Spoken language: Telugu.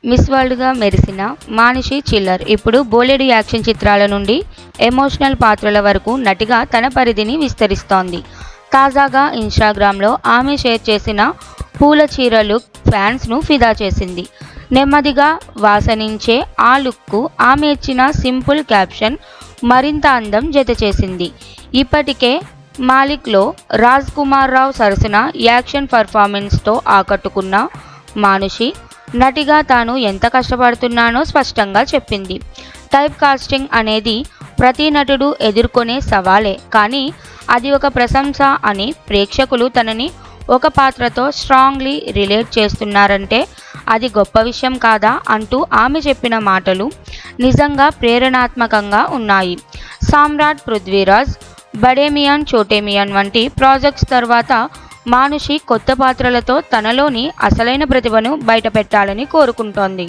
మిస్ వరల్డ్గా మెరిసిన మానిషి చిల్లర్ ఇప్పుడు బోలెడు యాక్షన్ చిత్రాల నుండి ఎమోషనల్ పాత్రల వరకు నటిగా తన పరిధిని విస్తరిస్తోంది. తాజాగా ఇన్స్టాగ్రామ్లో ఆమె షేర్ చేసిన పూల చీర లుక్ ఫ్యాన్స్ను ఫిదా చేసింది. నెమ్మదిగా వాసనించే ఆ లుక్కు ఆమె ఇచ్చిన సింపుల్ క్యాప్షన్ మరింత అందం జతచేసింది. ఇప్పటికే మాలిక్లో రాజ్ కుమార్ రావు సరసన యాక్షన్ పర్ఫార్మెన్స్తో ఆకట్టుకున్న మానుషి నటిగా తాను ఎంత కష్టపడుతున్నానో స్పష్టంగా చెప్పింది. టైప్ కాస్టింగ్ అనేది ప్రతి నటుడు ఎదుర్కొనే సవాలే, కానీ అది ఒక ప్రశంస అని ప్రేక్షకులు తనని ఒక పాత్రతో స్ట్రాంగ్లీ రిలేట్ చేస్తున్నారంటే అది గొప్ప విషయం కాదా అంటూ ఆమె చెప్పిన మాటలు నిజంగా ప్రేరణాత్మకంగా ఉన్నాయి. సామ్రాట్, పృథ్వీరాజ్, బడే మియాన్ చోటే మియాన్ వంటి ప్రాజెక్ట్స్ తర్వాత మానుషి కొత్త పాత్రలతో తనలోని అసలైన ప్రతిభను బయటపెట్టాలని కోరుకుంటోంది.